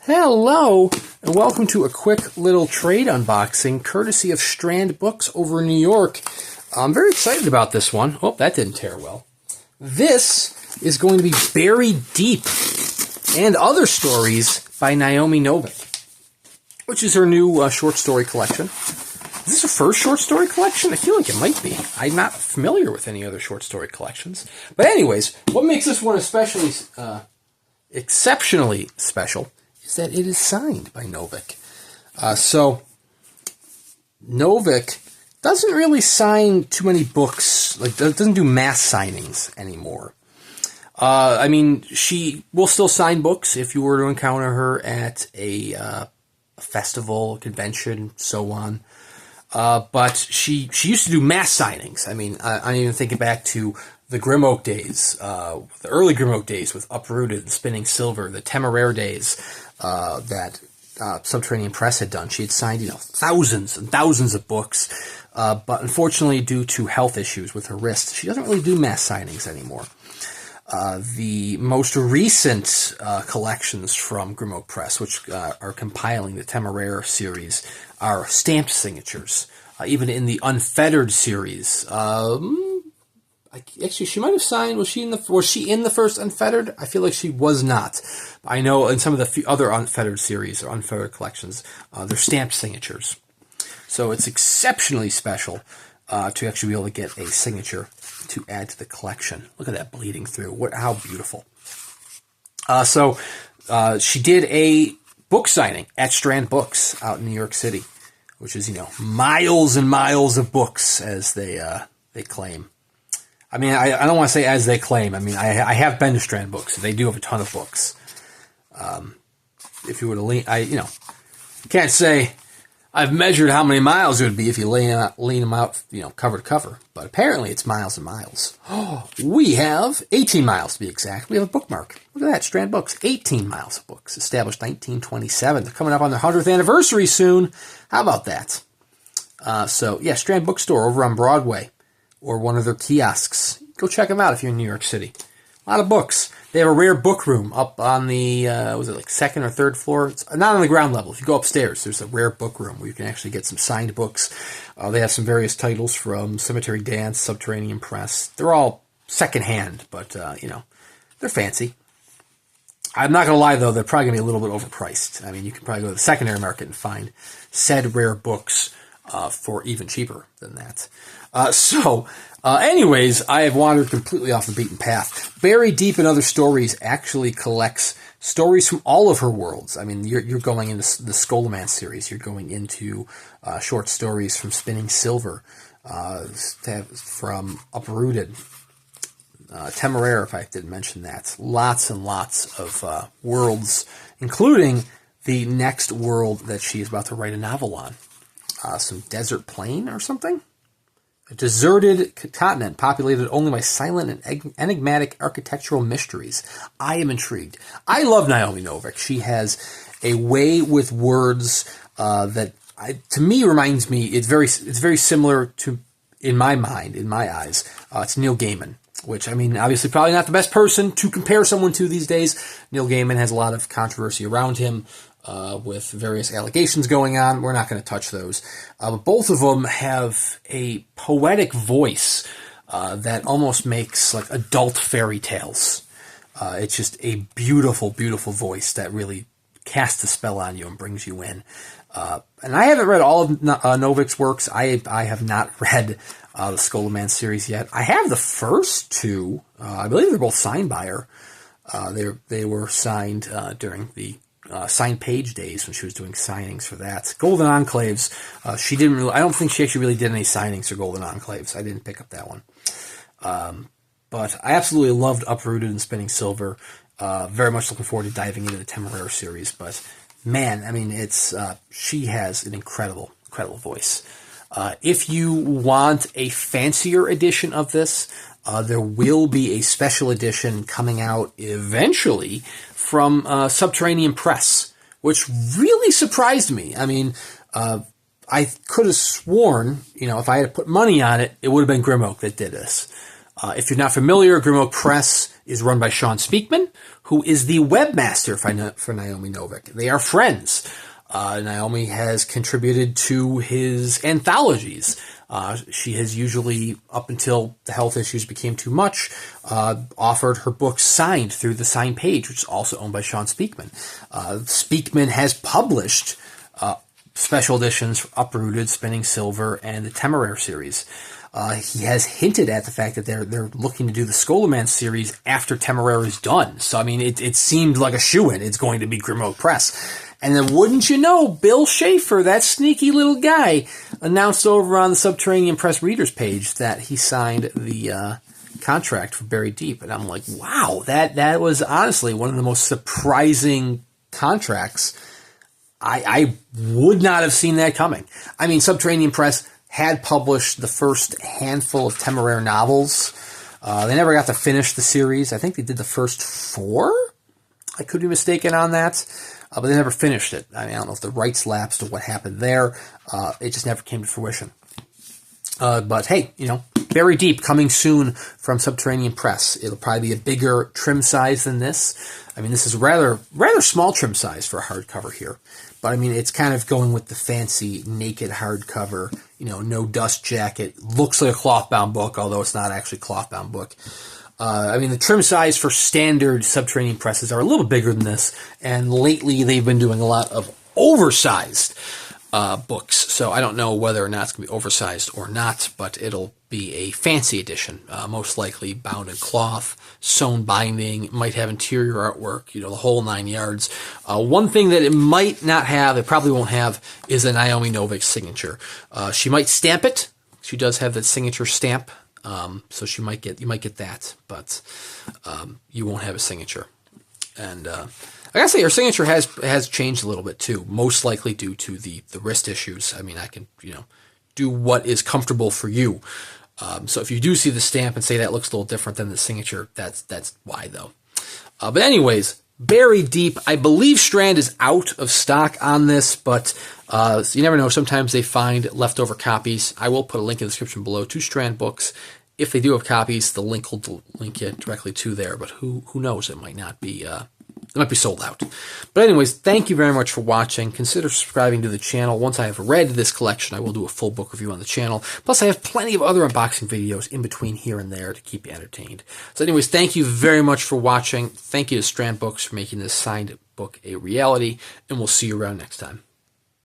Hello, and welcome to a quick little trade unboxing, courtesy of Strand Books over in New York. I'm very excited about this one. Oh, that didn't tear well. This is going to be Buried Deep and Other Stories by Naomi Novik, which is her new short story collection. Is this her first short story collection? I feel like it might be. I'm not familiar with any other short story collections. But anyways, what makes this one especially exceptionally special is that it is signed by Novik. So Novik doesn't really sign too many books, like doesn't do mass signings anymore. I mean, she will still sign books if you were to encounter her at a festival, convention, so on. But she used to do mass signings. I mean, I'm even thinking back to the Grim Oak days, the early Grim Oak days with Uprooted and Spinning Silver, the Temeraire days that Subterranean Press had done. She had signed, thousands and thousands of books, but unfortunately, due to health issues with her wrist, she doesn't really do mass signings anymore. The most recent collections from Grim Oak Press, which are compiling the Temeraire series, are stamped signatures. Even in the Unfettered series, actually, she might have signed. Was she in the first Unfettered? I feel like she was not. I know in some of the other Unfettered series or Unfettered collections, they're stamped signatures. So it's exceptionally special to actually be able to get a signature to add to the collection. Look at that bleeding through. How beautiful. So she did a book signing at Strand Books out in New York City, which is, miles and miles of books, as they claim. I mean, I don't want to say as they claim. I mean, I have been to Strand Books. They do have a ton of books. If you were to lean, can't say I've measured how many miles it would be if you lean them out, cover to cover. But apparently it's miles and miles. Oh, we have 18 miles to be exact. We have a bookmark. Look at that, Strand Books, 18 miles of books, established 1927. They're coming up on their 100th anniversary soon. How about that? Strand Bookstore over on Broadway, or one of their kiosks. Go check them out if you're in New York City. A lot of books. They have a rare book room up on the, second or third floor? It's not on the ground level. If you go upstairs, there's a rare book room where you can actually get some signed books. They have some various titles from Cemetery Dance, Subterranean Press. They're all secondhand, but, they're fancy. I'm not going to lie, though, they're probably going to be a little bit overpriced. I mean, you can probably go to the secondary market and find said rare books for even cheaper than that. Anyways, I have wandered completely off the beaten path. Buried Deep in Other Stories actually collects stories from all of her worlds. I mean, you're going into the Scholomance series. You're going into short stories from Spinning Silver, from Uprooted, Temeraire, if I didn't mention that. Lots and lots of worlds, including the next world that she is about to write a novel on. Some desert plain or something? A deserted continent populated only by silent and enigmatic architectural mysteries. I am intrigued. I love Naomi Novik. She has a way with words that, to me, reminds me. It's very similar to, in my mind, in my eyes, to Neil Gaiman. Which, I mean, obviously, probably not the best person to compare someone to these days. Neil Gaiman has a lot of controversy around him. With various allegations going on. We're not going to touch those. But both of them have a poetic voice that almost makes like adult fairy tales. It's just a beautiful, beautiful voice that really casts a spell on you and brings you in. And I haven't read all of Novik's works. I have not read the Scholomance series yet. I have the first two. I believe they're both signed by her. They were signed during the signed page days when she was doing signings for that. Golden Enclaves, she didn't really, I don't think she actually really did any signings for Golden Enclaves. I didn't pick up that one. But I absolutely loved Uprooted and Spinning Silver. Very much looking forward to diving into the Temeraire series. But man, I mean, she has an incredible, incredible voice. If you want a fancier edition of this, there will be a special edition coming out eventually from Subterranean Press, which really surprised me. I mean, I could have sworn, if I had to put money on it, it would have been Grim Oak that did this. If you're not familiar, Grimmo Press is run by Sean Speakman, who is the webmaster for Naomi Novik. They are friends. Naomi has contributed to his anthologies. She has usually, up until the health issues became too much, offered her books signed through the Sign Page, which is also owned by Sean Speakman. Speakman has published special editions for Uprooted, Spinning Silver, and the Temeraire series. He has hinted at the fact that they're looking to do the Scolaman series after Temeraire is done. So, I mean, it seemed like a shoo-in. It's going to be Grimmo Press. And then, wouldn't you know, Bill Schaefer, that sneaky little guy, announced over on the Subterranean Press readers page that he signed the contract for Buried Deep. And I'm like, wow, that was honestly one of the most surprising contracts. I would not have seen that coming. I mean, Subterranean Press had published the first handful of Temeraire novels. They never got to finish the series. I think they did the first 4. I could be mistaken on that. But they never finished it. I mean, I don't know if the rights lapsed or what happened there. It just never came to fruition. But hey, you know, Buried Deep coming soon from Subterranean Press. It'll probably be a bigger trim size than this. I mean, this is rather small trim size for a hardcover here. But I mean, it's kind of going with the fancy naked hardcover, you know, no dust jacket. Looks like a cloth-bound book, although it's not actually a cloth-bound book. I mean, the trim size for standard Subterranean presses are a little bigger than this, and lately they've been doing a lot of oversized books. So I don't know whether or not it's going to be oversized or not, but it'll be a fancy edition, most likely bound in cloth, sewn binding, might have interior artwork, you know, the whole 9 yards. One thing that it might not have, it probably won't have, is a Naomi Novik signature. She might stamp it. She does have that signature stamp. So you might get that, but you won't have a signature. And I gotta say, her signature has changed a little bit too, most likely due to the wrist issues. I mean, I can, you know, do what is comfortable for you. So if you do see the stamp and say that looks a little different than the signature, that's why though. But anyways, Buried Deep. I believe Strand is out of stock on this, but you never know. Sometimes they find leftover copies. I will put a link in the description below to Strand books. If they do have copies, the link will link you directly to there. But who knows? It might not be. It might be sold out. But anyways, thank you very much for watching. Consider subscribing to the channel. Once I have read this collection, I will do a full book review on the channel. Plus, I have plenty of other unboxing videos in between here and there to keep you entertained. So anyways, thank you very much for watching. Thank you to Strand Books for making this signed book a reality. And we'll see you around next time.